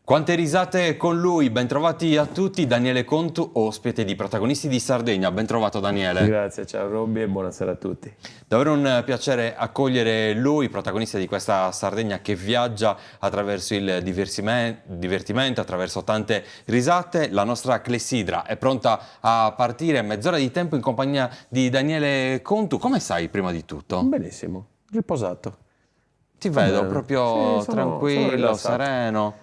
Quante risate con lui, bentrovati a tutti, Daniele Contu, ospite di Protagonisti di Sardegna, ben trovato Daniele. Grazie, ciao Robby e buonasera a tutti. Davvero un piacere accogliere lui, protagonista di questa Sardegna che viaggia attraverso il divertimento, attraverso tante risate. La nostra clessidra è pronta a partire, mezz'ora di tempo in compagnia di Daniele Contu. Come stai prima di tutto? Benissimo, riposato. Ti vedo Bene. proprio Sì, sono tranquillo, rilassato. sereno.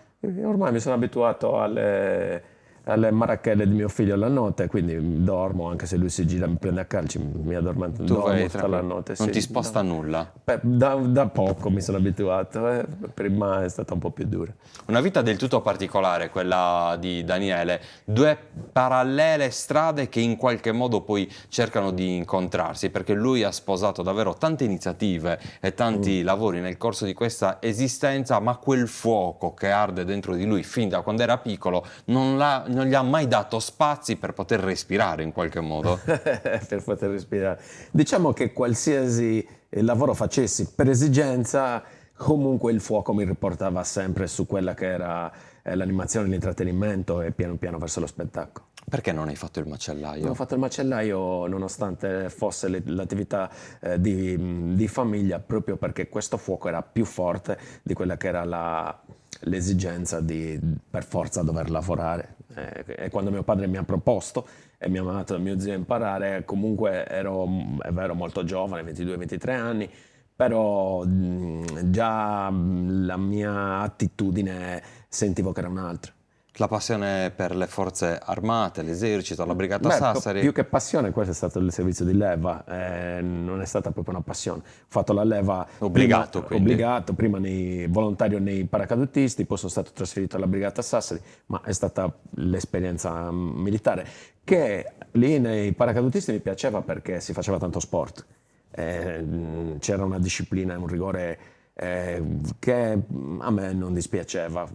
Ormai mi sono abituato alle marachelle di mio figlio la notte, quindi dormo, anche se lui si gira, mi prende a calci, mi addormento, Tu vai dormo tutta la notte. non sì. ti sposta nulla. Da poco mi sono abituato, prima è stata un po' più dura. Una vita del tutto particolare, quella di Daniele, due parallele strade che in qualche modo poi cercano di incontrarsi, perché lui ha sposato davvero tante iniziative e tanti lavori nel corso di questa esistenza, ma quel fuoco che arde dentro di lui fin da quando era piccolo non gli ha mai dato spazi per poter respirare in qualche modo. Per poter respirare. Diciamo che qualsiasi lavoro facessi per esigenza, comunque il fuoco mi riportava sempre su quella che era l'animazione, l'intrattenimento e piano piano verso lo spettacolo. Perché non hai fatto il macellaio? Non ho fatto il macellaio nonostante fosse l'attività di famiglia, proprio perché questo fuoco era più forte di quella che era l'esigenza di per forza dover lavorare. E quando mio padre mi ha proposto e mi ha mandato da mio zio a imparare, comunque ero, è vero, molto giovane, 22-23 anni, però già la mia attitudine sentivo che era un'altra. La passione per le forze armate, l'esercito, la Brigata Sassari? Più che passione, questo è stato il servizio di leva, non è stata proprio una passione. Ho fatto la leva obbligato, prima volontario nei paracadutisti, poi sono stato trasferito alla Brigata Sassari, ma è stata l'esperienza militare, che lì nei paracadutisti mi piaceva perché si faceva tanto sport, c'era una disciplina e un rigore che a me non dispiaceva.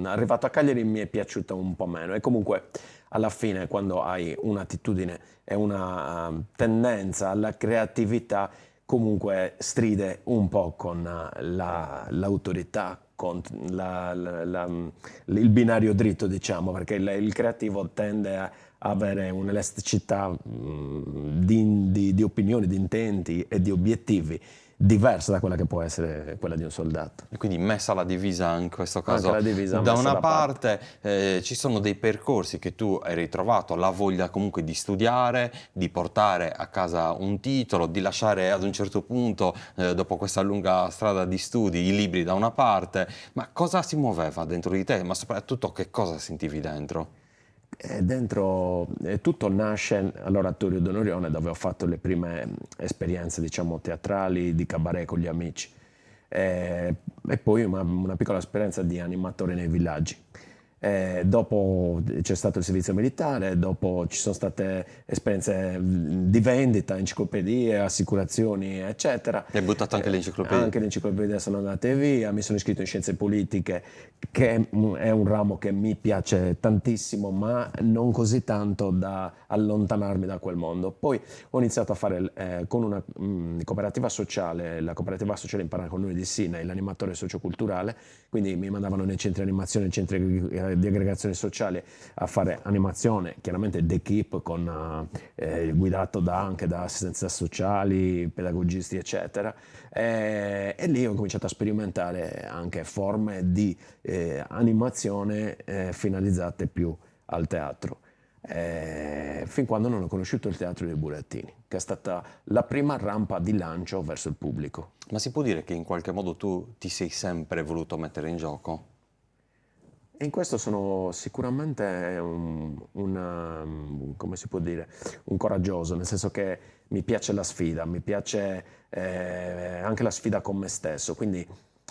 Arrivato a Cagliari mi è piaciuta un po' meno e comunque alla fine quando hai un'attitudine e una tendenza alla creatività comunque stride un po' con l'autorità, con il binario dritto, diciamo, perché il creativo tende a avere un'elasticità di opinioni, di intenti e di obiettivi diversa da quella che può essere quella di un soldato. E quindi messa la divisa in questo caso, Anche la divisa da messa una da parte ci sono dei percorsi che tu hai ritrovato, la voglia comunque di studiare, di portare a casa un titolo, di lasciare ad un certo punto, dopo questa lunga strada di studi, i libri da una parte, ma cosa si muoveva dentro di te? Ma soprattutto che cosa sentivi dentro? Dentro tutto nasce all'Oratorio d'Onorione, dove ho fatto le prime esperienze, diciamo, teatrali, di cabaret con gli amici, e poi una piccola esperienza di animatore nei villaggi. Dopo c'è stato il servizio militare, dopo ci sono state esperienze di vendita, enciclopedie, assicurazioni, eccetera. Hai buttato anche l'enciclopedia? Anche le enciclopedie sono andate via, mi sono iscritto in scienze politiche, che è un ramo che mi piace tantissimo, ma non così tanto da allontanarmi da quel mondo. Poi ho iniziato a fare con una cooperativa sociale, la cooperativa sociale Imparare con noi di Sinai, l'animatore socioculturale, quindi mi mandavano nei centri di animazione, nei centri di aggregazione sociale a fare animazione, chiaramente d'equipe guidato anche da assistenza sociali, pedagogisti eccetera, e lì ho cominciato a sperimentare anche forme di animazione finalizzate più al teatro. Fin quando non ho conosciuto il teatro dei Burattini, che è stata la prima rampa di lancio verso il pubblico. Ma si può dire che in qualche modo tu ti sei sempre voluto mettere in gioco? E in questo sono sicuramente come si può dire, un coraggioso, nel senso che mi piace la sfida, mi piace anche la sfida con me stesso, quindi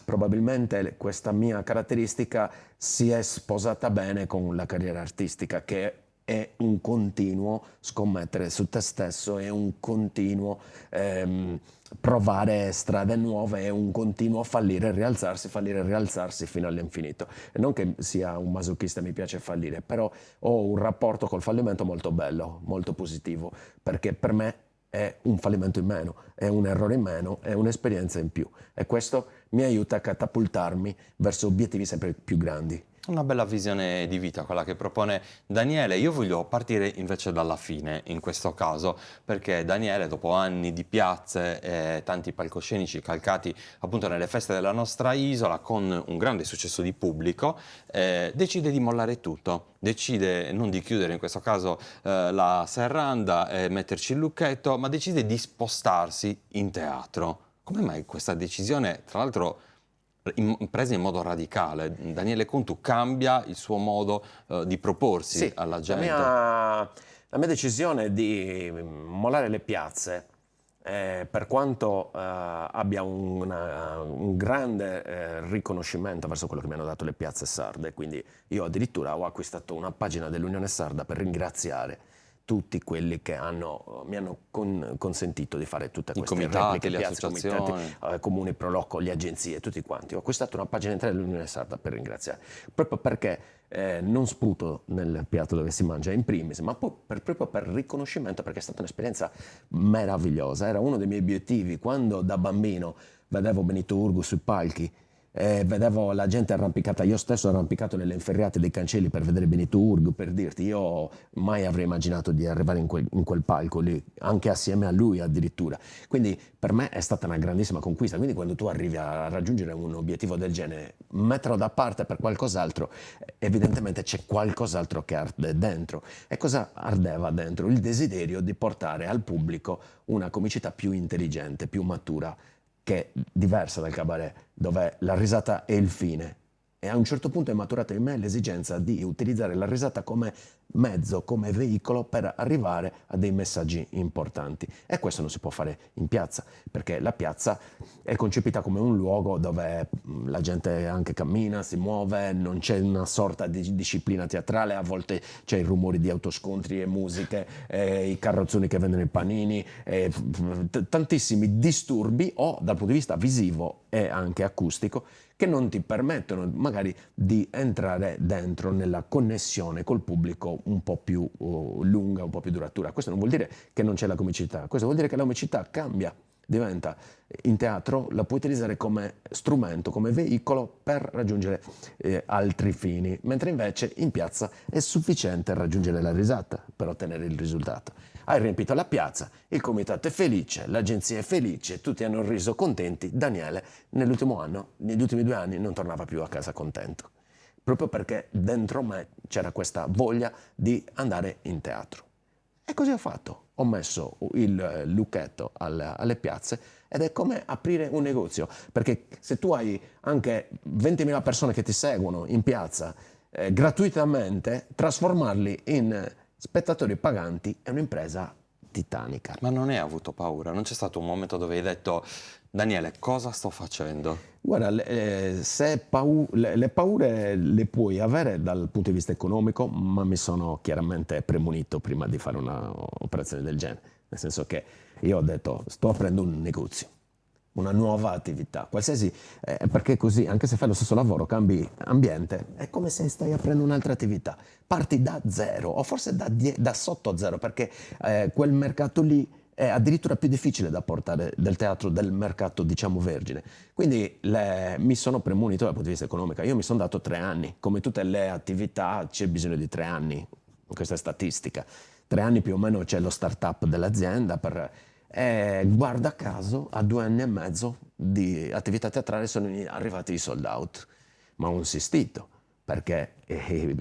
probabilmente questa mia caratteristica si è sposata bene con la carriera artistica, che è un continuo scommettere su te stesso, è un continuo provare strade nuove, è un continuo fallire e rialzarsi fino all'infinito. E non che sia un masochista, mi piace fallire, però ho un rapporto col fallimento molto bello, molto positivo, perché per me è un fallimento in meno, è un errore in meno, è un'esperienza in più, e questo mi aiuta a catapultarmi verso obiettivi sempre più grandi. Una bella visione di vita quella che propone Daniele. Io voglio partire invece dalla fine in questo caso, perché Daniele, dopo anni di piazze e tanti palcoscenici calcati appunto nelle feste della nostra isola, con un grande successo di pubblico, decide di mollare tutto. Decide non di chiudere in questo caso la serranda e metterci il lucchetto, ma decide di spostarsi in teatro. Come mai questa decisione, tra l'altro, presa in modo radicale? Daniele Cuntu cambia il suo modo di proporsi Sì, alla la gente. mia decisione di mollare le piazze, per quanto abbia un grande riconoscimento verso quello che mi hanno dato le piazze sarde, quindi io addirittura ho acquistato una pagina dell'Unione Sarda per ringraziare tutti quelli che mi hanno consentito di fare tutte I queste comitati, repliche, le piazze, associazioni. comitati, comuni, Proloco, le agenzie, tutti quanti. Ho acquistato una pagina intera dell'Unione Sarda per ringraziare, proprio perché non sputo nel piatto dove si mangia in primis, ma poi proprio per riconoscimento, perché è stata un'esperienza meravigliosa. Era uno dei miei obiettivi quando da bambino vedevo Benito Urgu sui palchi. Vedevo la gente arrampicata, io stesso arrampicato nelle inferriate dei cancelli per vedere Benito Urgu, per dirti, io mai avrei immaginato di arrivare in quel palco lì, anche assieme a lui addirittura. Quindi per me è stata una grandissima conquista. Quindi quando tu arrivi a raggiungere un obiettivo del genere, metterlo da parte per qualcos'altro, evidentemente c'è qualcos'altro che arde dentro. E cosa ardeva dentro? Il desiderio di portare al pubblico una comicità più intelligente, più matura, che è diversa dal cabaret, dove la risata è il fine. E a un certo punto è maturata in me l'esigenza di utilizzare la risata come mezzo, come veicolo per arrivare a dei messaggi importanti. E questo non si può fare in piazza, perché la piazza è concepita come un luogo dove la gente anche cammina, si muove, non c'è una sorta di disciplina teatrale, a volte c'è i rumori di autoscontri e musiche, i carrozzoni che vendono i panini, tantissimi disturbi o dal punto di vista visivo e anche acustico che non ti permettono magari di entrare dentro nella connessione col pubblico un po' più lunga, un po' più duratura. Questo non vuol dire che non c'è la comicità, questo vuol dire che la comicità cambia, diventa in teatro, la puoi utilizzare come strumento, come veicolo per raggiungere altri fini, mentre invece in piazza è sufficiente raggiungere la risata per ottenere il risultato. Hai riempito la piazza, il comitato è felice, l'agenzia è felice, tutti hanno riso contenti. Daniele nell'ultimo anno, negli ultimi 2 anni, non tornava più a casa contento, proprio perché dentro me c'era questa voglia di andare in teatro. E così ho fatto, ho messo il lucchetto alle piazze ed è come aprire un negozio, perché se tu hai anche 20.000 persone che ti seguono in piazza gratuitamente, trasformarli in spettatori paganti è un'impresa titanica. Ma non hai avuto paura? Non c'è stato un momento dove hai detto: Daniele, cosa sto facendo? Guarda, le paure le puoi avere dal punto di vista economico, ma mi sono chiaramente premunito prima di fare un'operazione del genere. Nel senso che io ho detto, sto aprendo un negozio, una nuova attività, qualsiasi, perché così, anche se fai lo stesso lavoro, cambi ambiente, è come se stai aprendo un'altra attività. Parti da zero, o forse da sotto zero, perché quel mercato lì è addirittura più difficile da portare del teatro del mercato, diciamo, vergine. Quindi mi sono premunito dal punto di vista economico. Io mi sono dato 3 anni. Come tutte le attività c'è bisogno di 3 anni. Questa è statistica. 3 anni più o meno c'è lo start-up dell'azienda. Guarda caso, a 2 anni e mezzo di attività teatrale sono arrivati i sold out. Ma ho insistito, perché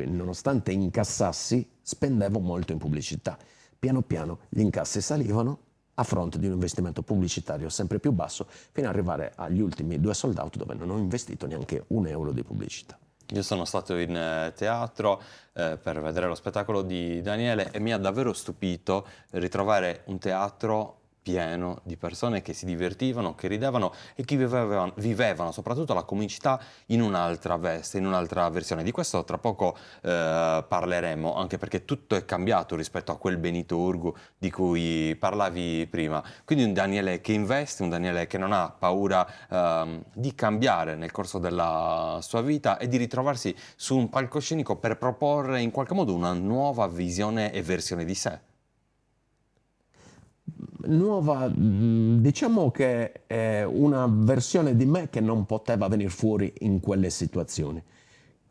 nonostante incassassi, spendevo molto in pubblicità. Piano piano gli incassi salivano a fronte di un investimento pubblicitario sempre più basso, fino ad arrivare agli ultimi 2 sold out dove non ho investito neanche €1 di pubblicità. Io sono stato in teatro per vedere lo spettacolo di Daniele e mi ha davvero stupito ritrovare un teatro pieno di persone che si divertivano, che ridevano e che vivevano soprattutto la comicità in un'altra veste, in un'altra versione. Di questo tra poco parleremo, anche perché tutto è cambiato rispetto a quel Benito Urgu di cui parlavi prima. Quindi un Daniele che investe, un Daniele che non ha paura di cambiare nel corso della sua vita e di ritrovarsi su un palcoscenico per proporre in qualche modo una nuova visione e versione di sé. Nuova, diciamo che è una versione di me che non poteva venire fuori in quelle situazioni,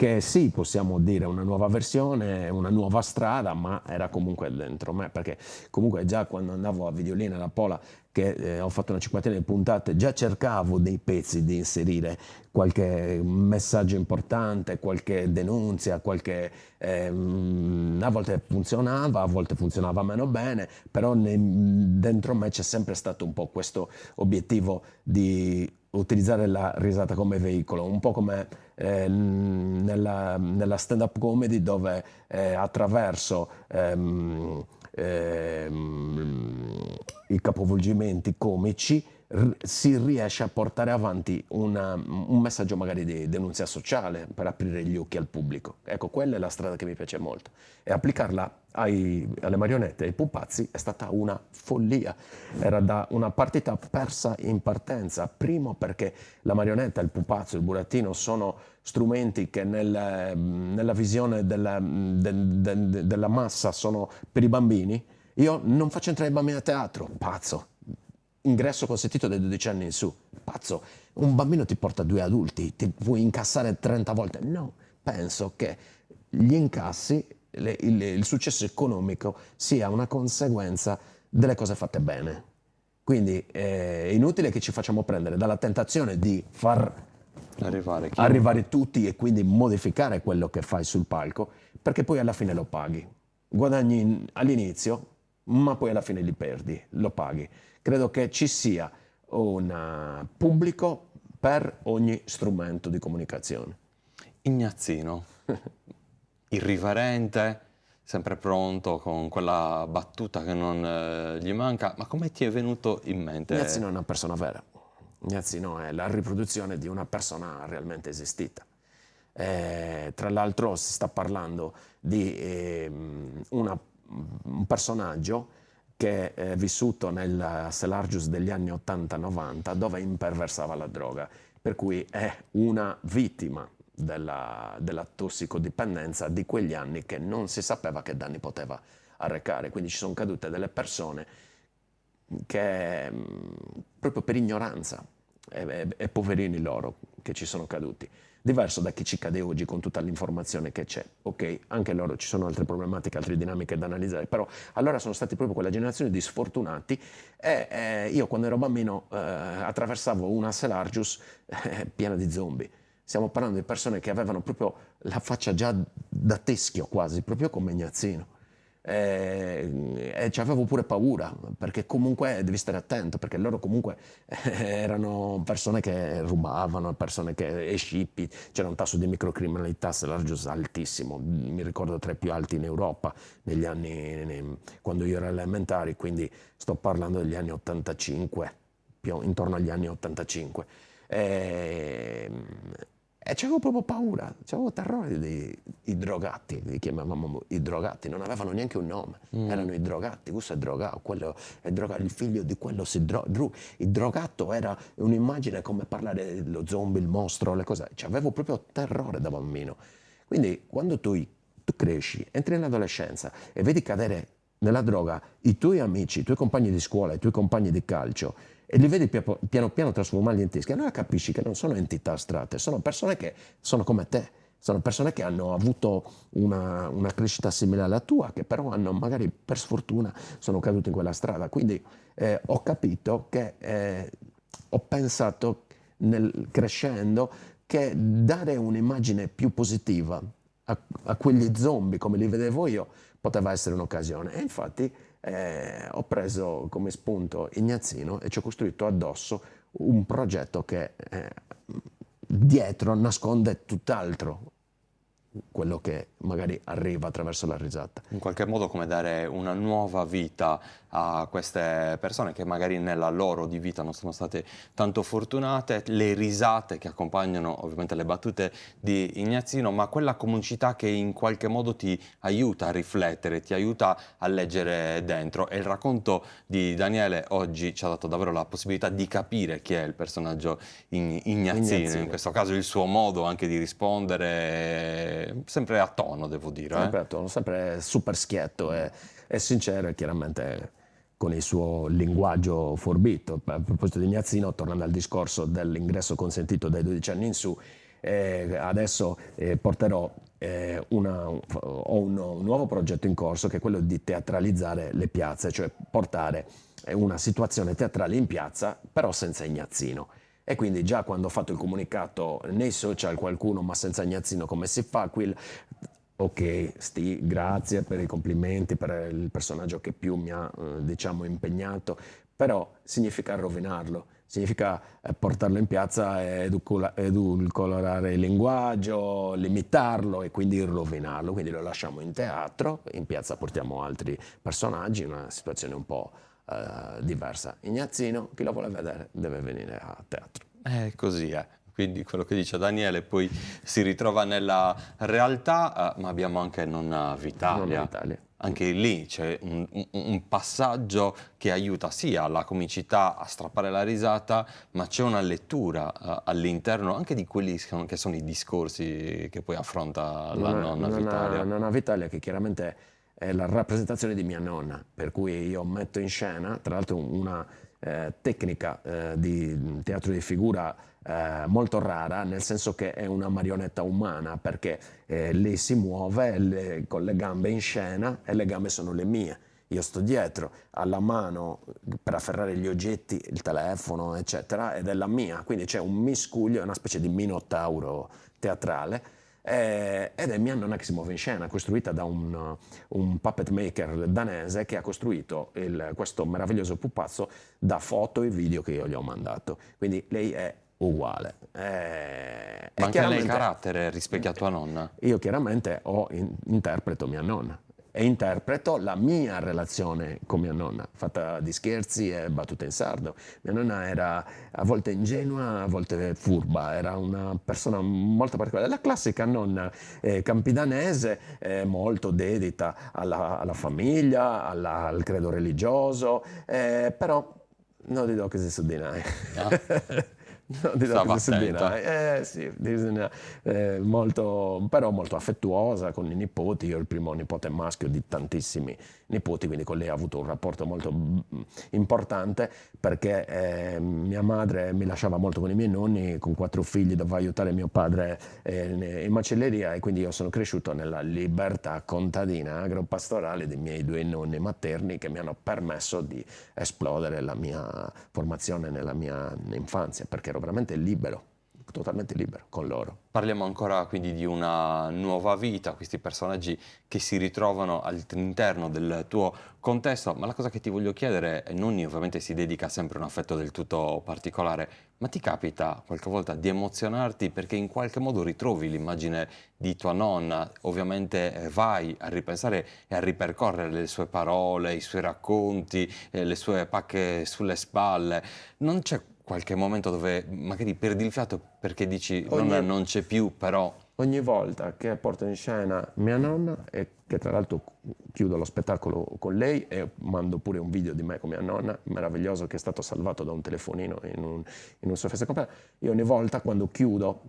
che sì, possiamo dire una nuova versione, una nuova strada, ma era comunque dentro me, perché comunque già quando andavo a Videolina alla Pola, che ho fatto una cinquantina di puntate, già cercavo dei pezzi di inserire, qualche messaggio importante, qualche denunzia, a volte funzionava meno bene, però dentro me c'è sempre stato un po' questo obiettivo di utilizzare la risata come veicolo, un po' come nella stand-up comedy, dove attraverso i capovolgimenti comici si riesce a portare avanti un messaggio magari di denunzia sociale per aprire gli occhi al pubblico. Ecco, quella è la strada che mi piace molto. E applicarla alle marionette, ai pupazzi, è stata una follia. Era da una partita persa in partenza. Primo perché la marionetta, il pupazzo, il burattino sono strumenti che nella visione della massa sono per i bambini. Io non faccio entrare i bambini a teatro, pazzo. Ingresso consentito dai 12 anni in su, pazzo. Un bambino ti porta 2 adulti, ti puoi incassare 30 volte. No, penso che gli incassi, il successo economico sia una conseguenza delle cose fatte bene. Quindi è inutile che ci facciamo prendere dalla tentazione di far arrivare tutti e quindi modificare quello che fai sul palco, perché poi alla fine lo paghi. Guadagni all'inizio, ma poi alla fine li perdi, lo paghi. Credo che ci sia un pubblico per ogni strumento di comunicazione. Ignazzino, irriverente, sempre pronto, con quella battuta che non gli manca, ma come ti è venuto in mente? Ignazzino è una persona vera. Ignazzino è la riproduzione di una persona realmente esistita. Tra l'altro si sta parlando di un personaggio che è vissuto nel Selargius degli anni 80-90, dove imperversava la droga, per cui è una vittima della tossicodipendenza di quegli anni, che non si sapeva che danni poteva arrecare. Quindi ci sono cadute delle persone che proprio per ignoranza, e poverini loro che ci sono caduti. Diverso da chi ci cade oggi con tutta l'informazione che c'è. Ok, anche loro ci sono altre problematiche, altre dinamiche da analizzare, però allora sono stati proprio quella generazione di sfortunati, e io quando ero bambino attraversavo una Selargius piena di zombie. Stiamo parlando di persone che avevano proprio la faccia già da teschio quasi, proprio come Ignazzino. E ci avevo pure paura, perché comunque devi stare attento, perché loro comunque erano persone che rubavano, persone che scippi, c'era un tasso di microcriminalità Selargius altissimo, mi ricordo tra i più alti in Europa negli anni, quando io ero alle elementari, quindi sto parlando degli anni 85, intorno agli anni 85. E c'avevo proprio paura, c'avevo terrore dei drogati, li chiamavamo i drogati, non avevano neanche un nome, erano i drogati, questo è drogato, quello è drogato, il figlio di quello il drogato era un'immagine come parlare dello zombie, il mostro, le cose, c'avevo proprio terrore da bambino. Quindi quando tu cresci, entri nell'adolescenza e vedi cadere nella droga i tuoi amici, i tuoi compagni di scuola, i tuoi compagni di calcio, e li vedi piano piano trasformarli in teschi, allora capisci che non sono entità astratte, sono persone che sono come te, sono persone che hanno avuto una crescita simile alla tua, che però hanno magari per sfortuna sono caduti in quella strada. Quindi ho capito che ho pensato crescendo che dare un'immagine più positiva a quegli zombie come li vedevo io poteva essere un'occasione, e infatti ho preso come spunto Ignazzino e ci ho costruito addosso un progetto che dietro nasconde tutt'altro, quello che magari arriva attraverso la risata. In qualche modo come dare una nuova vita a queste persone che magari nella loro di vita non sono state tanto fortunate, le risate che accompagnano ovviamente le battute di Ignazzino, ma quella comicità che in qualche modo ti aiuta a riflettere, ti aiuta a leggere dentro, e il racconto di Daniele oggi ci ha dato davvero la possibilità di capire chi è il personaggio Ignazzino, in questo caso il suo modo anche di rispondere, sempre a tono devo dire. Sempre a tono, sempre super schietto e sincero, e chiaramente con il suo linguaggio forbito. A proposito di Ignazzino, tornando al discorso dell'ingresso consentito dai 12 anni in su, Adesso porterò ho un nuovo progetto in corso, che è quello di teatralizzare le piazze, cioè portare una situazione teatrale in piazza, però senza Ignazzino. E quindi già quando ho fatto il comunicato nei social, qualcuno: ma senza Ignazzino come si fa? Qui ok, grazie per i complimenti, per il personaggio che più mi ha diciamo impegnato, però significa rovinarlo, significa portarlo in piazza e edulcorare il linguaggio, limitarlo e quindi rovinarlo. Quindi lo lasciamo in teatro, in piazza portiamo altri personaggi, una situazione un po' diversa. Ignazzino, chi lo vuole vedere deve venire a teatro. Così è. Quindi quello che dice Daniele poi si ritrova nella realtà, ma abbiamo anche Nonna Vitalia. Nonna Vitalia. Anche lì c'è un passaggio che aiuta sia alla comicità, a strappare la risata, ma c'è una lettura all'interno anche di quelli che sono i discorsi che poi affronta la Nonna Vitalia. Nonna Vitalia, che chiaramente è la rappresentazione di mia nonna, per cui io metto in scena, tra l'altro, una tecnica di teatro di figura molto rara, nel senso che è una marionetta umana, perché lei si muove con le gambe in scena e le gambe sono le mie. Io sto dietro, alla mano per afferrare gli oggetti, il telefono, eccetera, ed è la mia. Quindi c'è un miscuglio, è una specie di minotauro teatrale, ed è mia nonna che si muove in scena, costruita da un puppet maker danese, che ha costruito questo meraviglioso pupazzo da foto e video che io gli ho mandato. Quindi lei è uguale. Ma anche lei il carattere rispecchia tua nonna? Io chiaramente interpreto mia nonna e interpreto la mia relazione con mia nonna, fatta di scherzi e battute in sardo. Mia nonna era a volte ingenua, a volte furba, era una persona molto particolare, la classica nonna campidanese, molto dedita alla famiglia, al credo religioso, però non ti do che si soddinai. No, stava attenta. Sì, però molto affettuosa con i nipoti. Io il primo nipote maschio di tantissimi nipoti, quindi con lei ho avuto un rapporto molto importante, perché mia madre mi lasciava molto con i miei nonni. Con 4 figli dovevo aiutare mio padre in macelleria, e quindi io sono cresciuto nella libertà contadina agropastorale dei miei 2 nonni materni, che mi hanno permesso di esplodere la mia formazione nella mia infanzia, perché ero veramente libero, totalmente libero con loro. Parliamo ancora quindi di una nuova vita, questi personaggi che si ritrovano all'interno del tuo contesto, ma la cosa che ti voglio chiedere, e Nonni ovviamente si dedica sempre un affetto del tutto particolare, ma ti capita qualche volta di emozionarti perché in qualche modo ritrovi l'immagine di tua nonna, ovviamente vai a ripensare e a ripercorrere le sue parole, i suoi racconti, le sue pacche sulle spalle, non c'è qualche momento dove magari perdi il fiato perché dici nonna non c'è più, però... Ogni volta che porto in scena mia nonna, e che tra l'altro chiudo lo spettacolo con lei e mando pure un video di me con mia nonna, meraviglioso, che è stato salvato da un telefonino in un suo festa compleanno, io ogni volta quando chiudo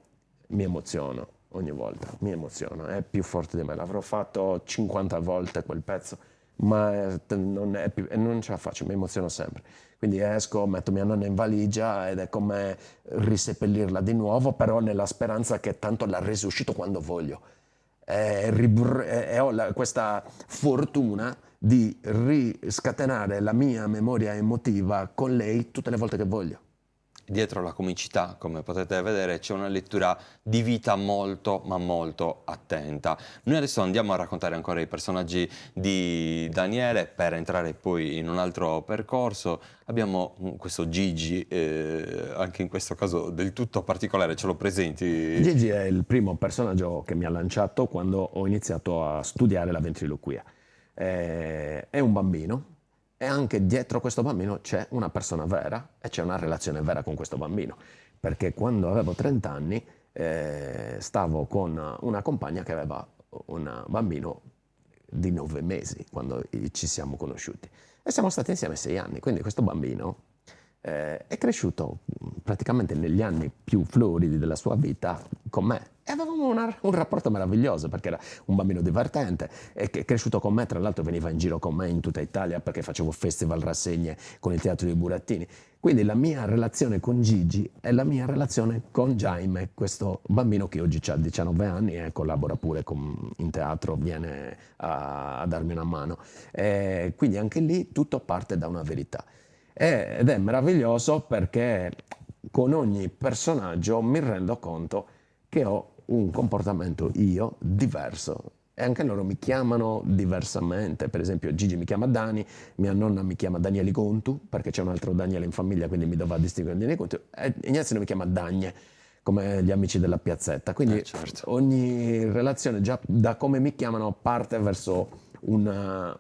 mi emoziono, ogni volta mi emoziono, è più forte di me. L'avrò fatto 50 volte quel pezzo, ma non ce la faccio, mi emoziono sempre. Quindi esco, metto mia nonna in valigia ed è come riseppellirla di nuovo, però nella speranza che tanto la resuscito quando voglio. E ho questa fortuna di riscatenare la mia memoria emotiva con lei tutte le volte che voglio. Dietro la comicità, come potete vedere, c'è una lettura di vita molto, ma molto attenta. Noi adesso andiamo a raccontare ancora i personaggi di Daniele per entrare poi in un altro percorso. Abbiamo questo Gigi, anche in questo caso del tutto particolare, ce lo presenti? Gigi è il primo personaggio che mi ha lanciato quando ho iniziato a studiare la ventriloquia. È un bambino. E anche dietro questo bambino c'è una persona vera e c'è una relazione vera con questo bambino, perché quando avevo 30 anni stavo con una compagna che aveva un bambino di 9 mesi quando ci siamo conosciuti, e siamo stati insieme 6 anni, quindi questo bambino è cresciuto praticamente negli anni più floridi della sua vita con me, e avevamo un rapporto meraviglioso perché era un bambino divertente e che è cresciuto con me, tra l'altro veniva in giro con me in tutta Italia perché facevo festival, rassegne con il Teatro dei Burattini. Quindi la mia relazione con Gigi è la mia relazione con Jaime, questo bambino che oggi ha 19 anni e collabora pure in teatro, viene a darmi una mano. Quindi anche lì tutto parte da una verità. Ed è meraviglioso perché con ogni personaggio mi rendo conto che ho un comportamento io diverso e anche loro mi chiamano diversamente. Per esempio Gigi mi chiama Dani, mia nonna mi chiama Daniele Contu perché c'è un altro Daniele in famiglia, quindi mi doveva distinguere Daniele Contu, e Ignazio mi chiama Dagne come gli amici della piazzetta, quindi certo. ogni relazione già da come mi chiamano parte verso un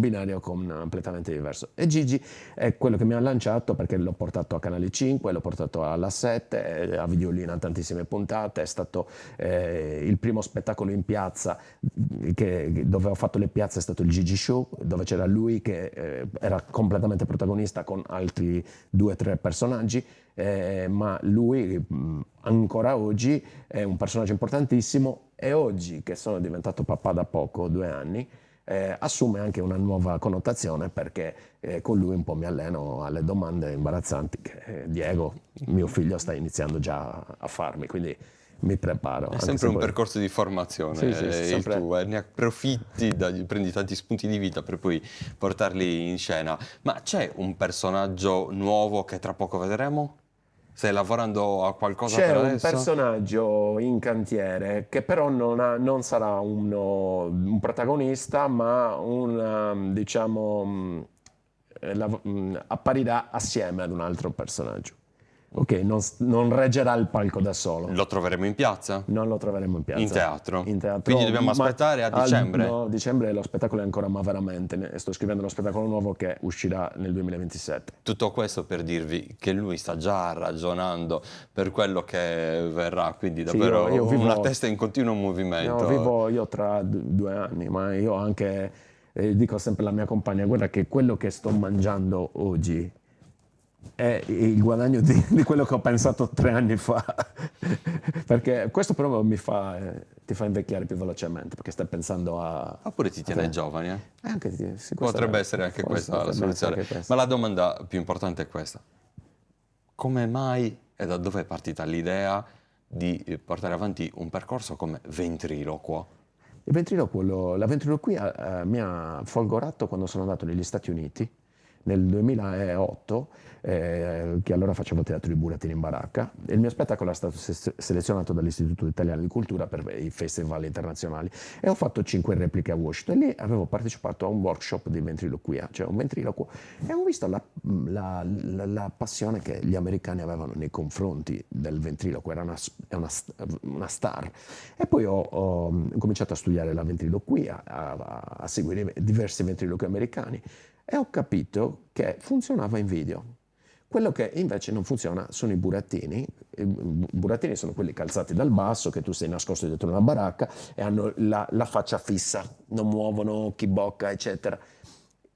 binario completamente diverso. E Gigi è quello che mi ha lanciato perché l'ho portato a Canale 5, l'ho portato alla 7, a Videolina tantissime puntate, è stato il primo spettacolo in piazza dove ho fatto le piazze, è stato il Gigi Show, dove c'era lui che era completamente protagonista con altri 2 o 3 personaggi, ma lui ancora oggi è un personaggio importantissimo e oggi che sono diventato papà da poco, 2 anni, assume anche una nuova connotazione perché con lui un po' mi alleno alle domande imbarazzanti che Diego, mio figlio, sta iniziando già a farmi, quindi mi preparo. È sempre un percorso di formazione, Sì, sempre. il tuo, ne approfitti, prendi tanti spunti di vita per poi portarli in scena. Ma c'è un personaggio nuovo che tra poco vedremo? Stai lavorando a qualcosa C'è per un adesso? personaggio in cantiere che però non sarà un protagonista, ma diciamo, apparirà assieme ad un altro personaggio. Ok, non reggerà il palco da solo. Lo troveremo in piazza? Non lo troveremo in piazza. In teatro? In teatro. Quindi dobbiamo aspettare a dicembre? No, dicembre lo spettacolo è ancora, ma veramente. Sto scrivendo uno spettacolo nuovo che uscirà nel 2027. Tutto questo per dirvi che lui sta già ragionando per quello che verrà, quindi davvero io vivo, una testa in continuo movimento. No, vivo io tra 2 anni, ma io anche dico sempre alla mia compagna, guarda che quello che sto mangiando oggi è il guadagno di quello che ho pensato 3 anni fa, perché questo però ti fa invecchiare più velocemente, perché stai pensando Oppure ti tiene giovane, eh? Sì, Potrebbe essere anche questa la soluzione. Ma la domanda più importante è questa. Come mai e da dove è partita l'idea di portare avanti un percorso come ventriloquo? Il la ventriloquia mi ha folgorato quando sono andato negli Stati Uniti nel 2008, che allora facevo Teatro di Burattini in Baracca, e il mio spettacolo è stato selezionato dall'Istituto Italiano di Cultura per i festival internazionali e ho fatto 5 repliche a Washington. E lì avevo partecipato a un workshop di ventriloquia, cioè un ventriloquo, e ho visto la passione che gli americani avevano nei confronti del ventriloquo, era una star. E poi ho cominciato a studiare la ventriloquia, a seguire diversi ventriloqui americani, e ho capito che funzionava in video. Quello che invece non funziona sono i burattini. I burattini sono quelli calzati dal basso, che tu sei nascosto dietro una baracca e hanno la faccia fissa, non muovono, occhi, bocca, eccetera.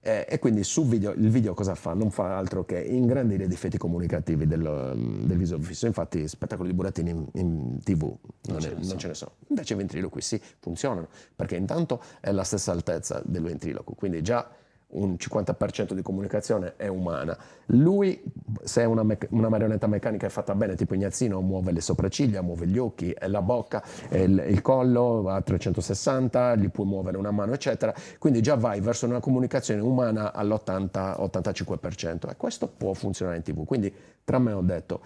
E quindi il video cosa fa? Non fa altro che ingrandire i difetti comunicativi del viso fisso. Infatti spettacoli di burattini in TV non ce ne sono. Invece i ventriloqui sì, funzionano, perché intanto è la stessa altezza del ventriloquo, quindi già un 50% di comunicazione è umana. Lui, se è una marionetta meccanica è fatta bene, tipo Ignazzino, muove le sopracciglia, muove gli occhi, la bocca, il collo a 360, gli puoi muovere una mano, eccetera. Quindi già vai verso una comunicazione umana all'80-85%, e questo può funzionare in TV. Quindi tra me ho detto,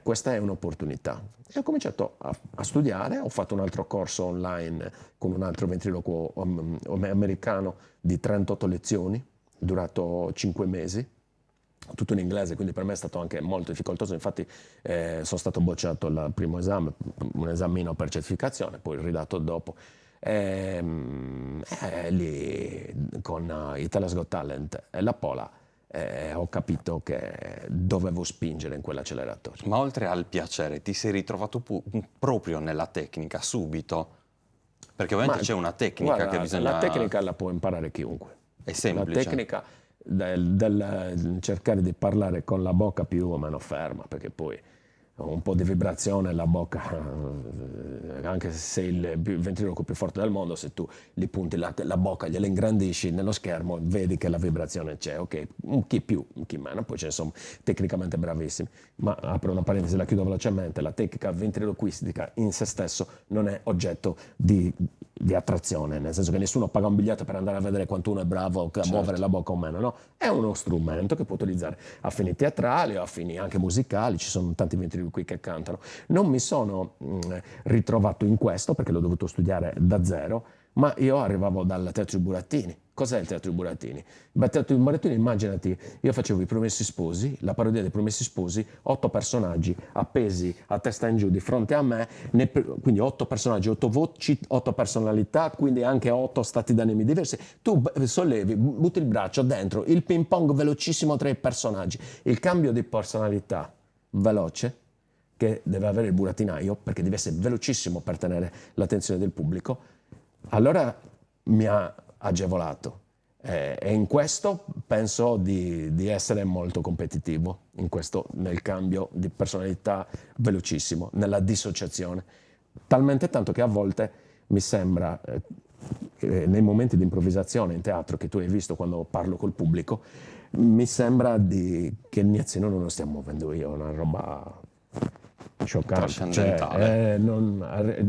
questa è un'opportunità. E ho cominciato a studiare, ho fatto un altro corso online con un altro ventriloquo americano di 38 lezioni, durato 5 mesi, tutto in inglese, quindi per me è stato anche molto difficoltoso. Infatti sono stato bocciato al primo esame, un esamino per certificazione, poi ridato dopo. Lì con Italia's Got Talent e la Pola ho capito che dovevo spingere in quell'acceleratore. Ma oltre al piacere, ti sei ritrovato proprio nella tecnica subito? Perché ovviamente c'è una tecnica, guarda, che bisogna... La tecnica la può imparare chiunque. È semplice. La tecnica del cercare di parlare con la bocca più o meno ferma, perché poi un po' di vibrazione la bocca anche se sei il ventriloquo più forte del mondo, se tu gli punti la bocca, gliela ingrandisci nello schermo, vedi che la vibrazione c'è, ok, chi più, chi meno, poi ce ne sono tecnicamente bravissimi, ma apro una parentesi, la chiudo velocemente, la tecnica ventriloquistica in se stesso non è oggetto di attrazione, nel senso che nessuno paga un biglietto per andare a vedere quanto uno è bravo a muovere la bocca o meno, no? È uno strumento che può utilizzare a fini teatrali o a fini anche musicali, ci sono tanti ventriloqui che cantano. Non mi sono ritrovato in questo perché l'ho dovuto studiare da zero, ma io arrivavo dal Teatro Burattini. Cos'è il Teatro Burattini? Il Teatro Burattini, immaginati, io facevo i Promessi Sposi, la parodia dei Promessi Sposi, 8 personaggi appesi a testa in giù di fronte a me, quindi 8 personaggi, 8 voci, 8 personalità, quindi anche 8 stati d'animi diversi. Tu sollevi, butti il braccio dentro, il ping pong velocissimo tra i personaggi, il cambio di personalità veloce, che deve avere il burattinaio, perché deve essere velocissimo per tenere l'attenzione del pubblico, allora mi ha agevolato. E in questo penso di essere molto competitivo, nel cambio di personalità velocissimo, nella dissociazione. Talmente tanto che a volte mi sembra, che nei momenti di improvvisazione in teatro che tu hai visto quando parlo col pubblico, mi sembra che il Gnazzino non lo stia muovendo io, una roba scioccante, trascendentale.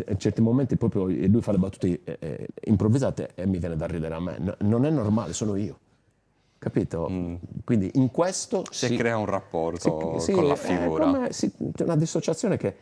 A certi momenti proprio lui fa le battute improvvisate e mi viene da ridere a me, non è normale, sono io, capito? Quindi in questo Si crea un rapporto con la figura. c'è una dissociazione che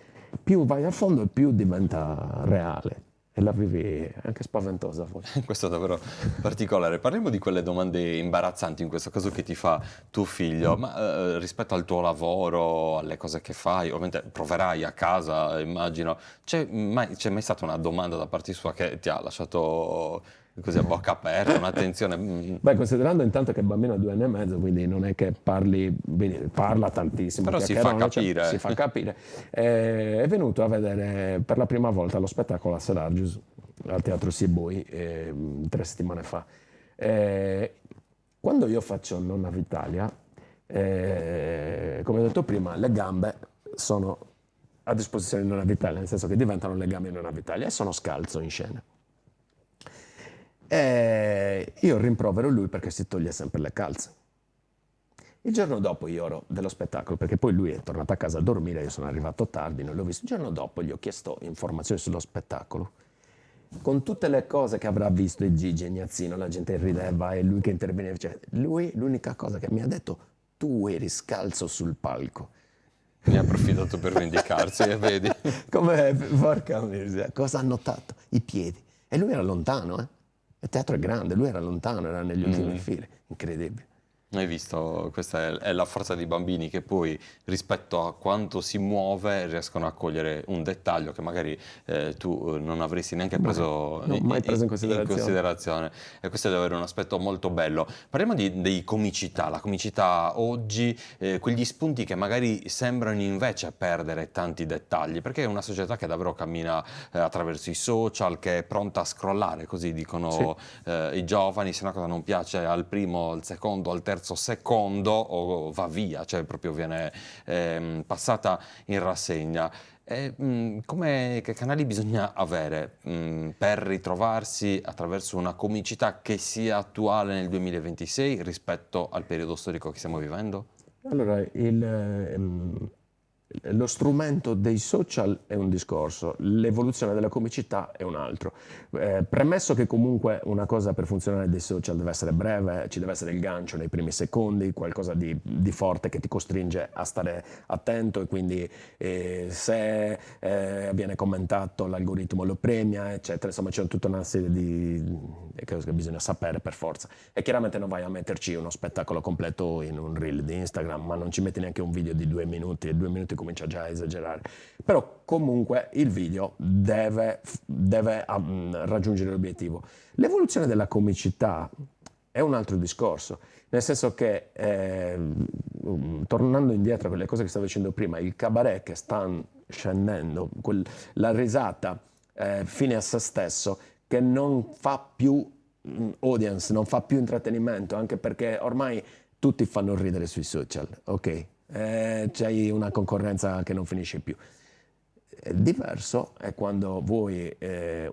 più vai a fondo e più diventa reale e la vivi anche spaventosa forse. Questo è davvero particolare. Parliamo di quelle domande imbarazzanti, in questo caso che ti fa tuo figlio, ma rispetto al tuo lavoro, alle cose che fai, ovviamente proverai a casa, immagino. C'è mai stata una domanda da parte sua che ti ha lasciato così a bocca aperta, un'attenzione? Beh, considerando intanto che il bambino ha 2 anni e mezzo, quindi non è che parla tantissimo. Però si fa capire. Si fa capire. È venuto a vedere per la prima volta lo spettacolo a Selargius, al Teatro Siboi, 3 settimane fa. Quando io faccio Nonna Vitalia, come ho detto prima, le gambe sono a disposizione di Nonna Vitalia, nel senso che diventano le gambe di Nonna Vitalia e sono scalzo in scena. E io rimprovero lui perché si toglie sempre le calze. Il giorno dopo io ero dello spettacolo, perché poi lui è tornato a casa a dormire, io sono arrivato tardi, non l'ho visto. Il giorno dopo gli ho chiesto informazioni sullo spettacolo, con tutte le cose che avrà visto il Gigi e Gnazzino, la gente rideva e lui che interveniva. Cioè, lui, l'unica cosa che mi ha detto, tu eri scalzo sul palco. Ne ha approfittato per vendicarsi, e vedi. Come, porca miseria, cosa ha notato? I piedi. E lui era lontano, Il teatro è grande, lui era lontano, era negli ultimi file, incredibile. Hai visto? Questa è la forza dei bambini che poi rispetto a quanto si muove riescono a cogliere un dettaglio che magari tu non avresti neanche preso, mai preso in considerazione. E questo è davvero un aspetto molto bello. Parliamo di comicità, la comicità oggi, quegli spunti che magari sembrano invece perdere tanti dettagli, perché è una società che davvero cammina attraverso i social, che è pronta a scrollare, così dicono i giovani, se una cosa non piace al primo, al secondo, al terzo secondo o va via, cioè proprio viene passata in rassegna. Che canali bisogna avere per ritrovarsi attraverso una comicità che sia attuale nel 2026 rispetto al periodo storico che stiamo vivendo? Allora, lo strumento dei social è un discorso, l'evoluzione della comicità è un altro. Premesso che comunque una cosa per funzionare dei social deve essere breve, ci deve essere il gancio nei primi secondi, qualcosa di forte che ti costringe a stare attento e quindi se viene commentato l'algoritmo lo premia, eccetera. Insomma c'è tutta una serie di cose che bisogna sapere per forza. E chiaramente non vai a metterci uno spettacolo completo in un reel di Instagram, ma non ci metti neanche un video di 2 minuti, e 2 minuti comincia già a esagerare. Però comunque il video deve raggiungere l'obiettivo. L'evoluzione della comicità è un altro discorso, nel senso che tornando indietro a quelle cose che stavo dicendo prima, il cabaret che sta scendendo, la risata fine a se stesso, che non fa più audience, non fa più intrattenimento, anche perché ormai tutti fanno ridere sui social, ok? C'hai una concorrenza che non finisce più. Diverso è quando vuoi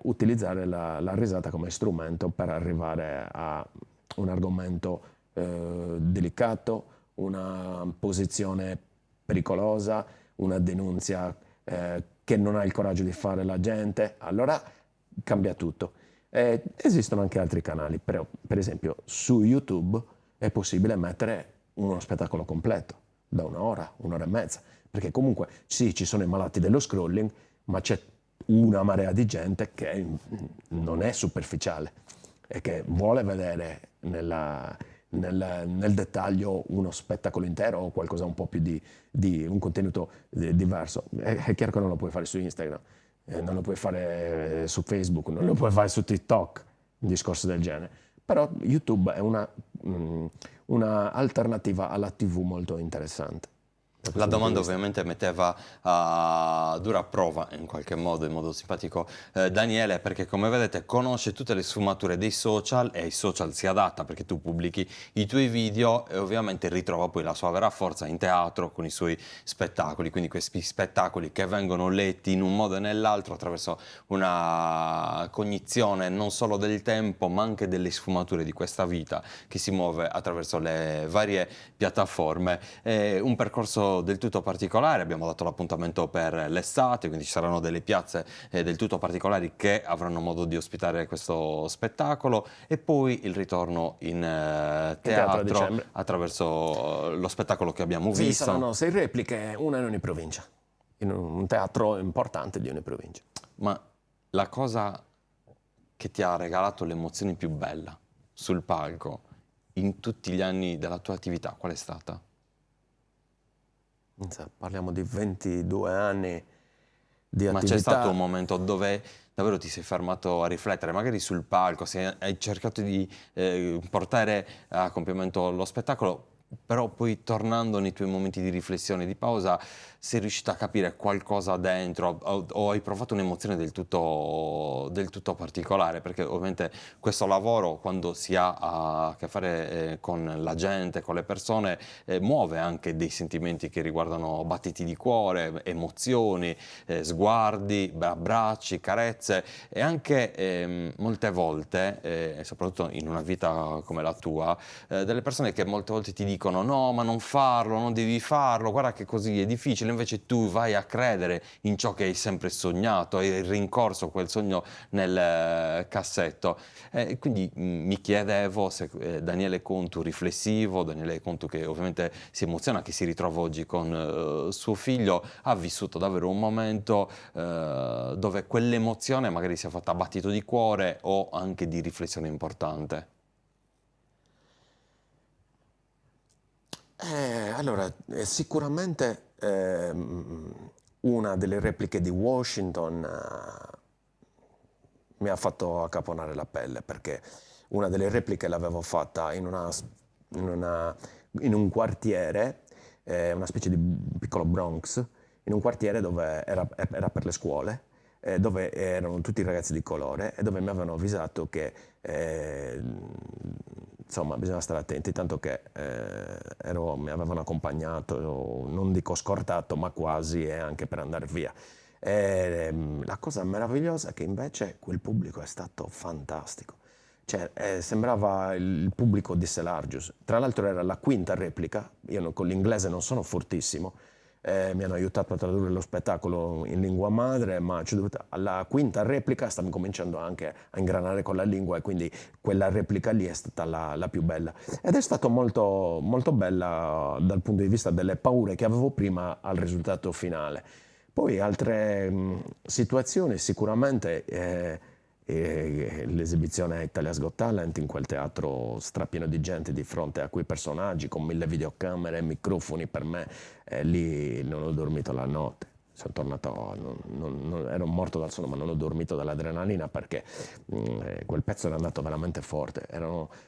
utilizzare la risata come strumento per arrivare a un argomento delicato, una posizione pericolosa, una denunzia che non ha il coraggio di fare la gente, allora cambia tutto. Esistono anche altri canali, però per esempio su YouTube è possibile mettere uno spettacolo completo, da un'ora e mezza, perché comunque sì, ci sono i malati dello scrolling, ma c'è una marea di gente che non è superficiale e che vuole vedere nel dettaglio uno spettacolo intero o qualcosa un po' più di un contenuto diverso. È chiaro che non lo puoi fare su Instagram, non lo puoi fare su Facebook, non lo puoi fare su TikTok, un discorso del genere. Però YouTube è una alternativa alla TV molto interessante. La domanda ovviamente metteva a dura prova in qualche modo, in modo simpatico, Daniele, perché come vedete conosce tutte le sfumature dei social e ai social si adatta perché tu pubblichi i tuoi video e ovviamente ritrova poi la sua vera forza in teatro con i suoi spettacoli, quindi questi spettacoli che vengono letti in un modo e nell'altro attraverso una cognizione non solo del tempo ma anche delle sfumature di questa vita che si muove attraverso le varie piattaforme. È un percorso del tutto particolare, abbiamo dato l'appuntamento per l'estate, quindi ci saranno delle piazze del tutto particolari che avranno modo di ospitare questo spettacolo e poi il ritorno in teatro attraverso lo spettacolo che abbiamo visto. Sì, saranno 6 repliche, una in ogni provincia, in un teatro importante di ogni provincia. Ma la cosa che ti ha regalato l'emozione più bella sul palco in tutti gli anni della tua attività, qual è stata? Parliamo di 22 anni di attività. Ma c'è stato un momento dove davvero ti sei fermato a riflettere, magari sul palco, hai cercato di portare a compimento lo spettacolo, però poi tornando nei tuoi momenti di riflessione, di pausa, sei riuscito a capire qualcosa dentro o hai provato un'emozione del tutto particolare, perché ovviamente questo lavoro, quando si ha a che fare con la gente, con le persone, muove anche dei sentimenti che riguardano battiti di cuore, emozioni, sguardi, abbracci, carezze e anche molte volte, soprattutto in una vita come la tua, delle persone che molte volte ti dicono no, ma non farlo, non devi farlo, guarda che così è difficile, invece tu vai a credere in ciò che hai sempre sognato, hai rincorso quel sogno nel cassetto. Quindi mi chiedevo se Daniele Contu riflessivo, Daniele Contu che ovviamente si emoziona, che si ritrova oggi con suo figlio, ha vissuto davvero un momento dove quell'emozione magari si è fatta battito di cuore o anche di riflessione importante. Allora, sicuramente una delle repliche di Washington mi ha fatto accaponare la pelle, perché una delle repliche l'avevo fatta in un quartiere, una specie di piccolo Bronx, in un quartiere dove era per le scuole, dove erano tutti ragazzi di colore e dove mi avevano avvisato che insomma bisogna stare attenti, tanto che mi avevano accompagnato, non dico scortato, ma quasi, e anche per andare via. La cosa meravigliosa è che invece quel pubblico è stato fantastico. Cioè, sembrava il pubblico di Selargius. Tra l'altro era la quinta replica, io con l'inglese non sono fortissimo, mi hanno aiutato a tradurre lo spettacolo in lingua madre, ma alla quinta replica stavo cominciando anche a ingranare con la lingua e quindi quella replica lì è stata la più bella. Ed è stato molto, molto bella dal punto di vista delle paure che avevo prima al risultato finale. Poi altre situazioni sicuramente... l'esibizione a Italia's Got Talent in quel teatro strapieno di gente di fronte a quei personaggi con 1000 videocamere e microfoni per me, lì non ho dormito la notte. Sono tornato, ero morto dal sonno, ma non ho dormito dall'adrenalina perché quel pezzo era andato veramente forte.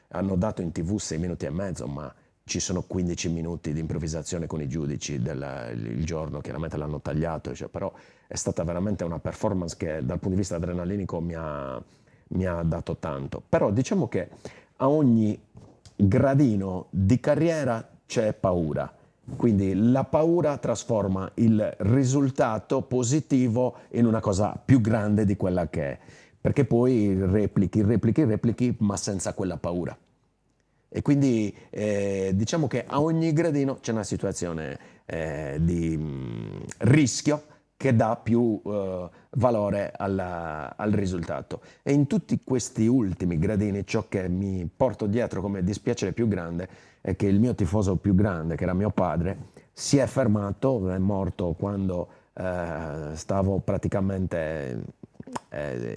Hanno dato in TV 6 minuti e mezzo, ma ci sono 15 minuti di improvvisazione con i giudici il giorno, chiaramente l'hanno tagliato, cioè, però è stata veramente una performance che dal punto di vista adrenalinico mi ha dato tanto. Però diciamo che a ogni gradino di carriera c'è paura. Quindi la paura trasforma il risultato positivo in una cosa più grande di quella che è, perché poi replichi, ma senza quella paura. E quindi diciamo che a ogni gradino c'è una situazione di rischio che dà più valore al risultato. E in tutti questi ultimi gradini ciò che mi porto dietro come dispiacere più grande è che il mio tifoso più grande, che era mio padre, si è fermato, è morto quando stavo praticamente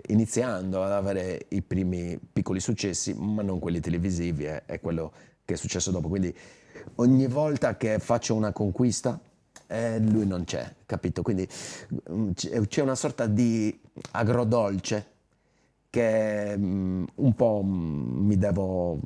iniziando ad avere i primi piccoli successi, ma non quelli televisivi, è quello che è successo dopo. Quindi ogni volta che faccio una conquista, lui non c'è, capito? Quindi c'è una sorta di agrodolce che un po'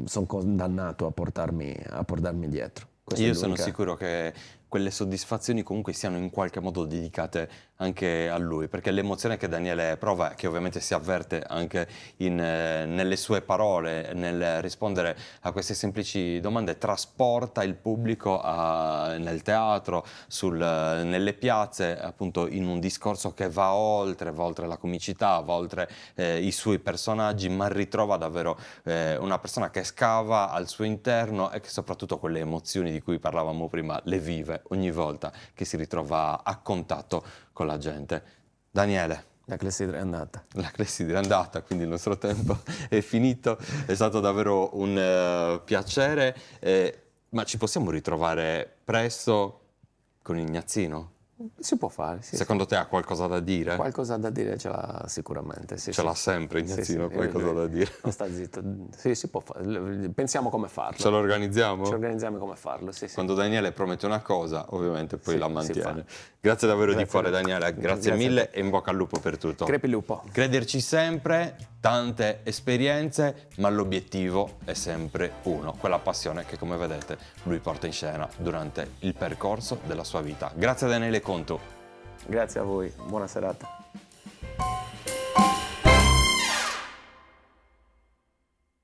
sono condannato a portarmi dietro. Questa è Io sono l'unica- sicuro che quelle soddisfazioni comunque siano in qualche modo dedicate anche a lui, perché l'emozione che Daniele prova, che ovviamente si avverte anche nelle sue parole, nel rispondere a queste semplici domande, trasporta il pubblico nel teatro, nelle piazze, appunto in un discorso che va oltre la comicità, va oltre i suoi personaggi, ma ritrova davvero una persona che scava al suo interno e che soprattutto quelle emozioni di cui parlavamo prima le vive ogni volta che si ritrova a contatto con la gente. Daniele, La clessidra è andata. la clessidra è andata, quindi il nostro tempo è finito, è stato davvero un piacere, ma ci possiamo ritrovare presto con Ignazzino? Si può fare, sì. Secondo te ha qualcosa da dire? Qualcosa da dire ce l'ha sicuramente. Sì, Ce l'ha sempre Ignazzino sì, qualcosa da dire. Non sta zitto. Sì, si può fare. Pensiamo come farlo. Ce lo organizziamo? Ci organizziamo come farlo, sì. Quando Daniele promette una cosa, ovviamente poi Sì, la si mantiene. fa. Grazie davvero di Grazie. cuore Daniele, grazie Grazie a mille e in bocca al lupo per tutto. Crepi il lupo. Crederci sempre, tante esperienze, ma l'obiettivo è sempre uno, quella passione che come vedete lui porta in scena durante il percorso della sua vita. Grazie a Daniele Contu. Grazie a voi, buona serata.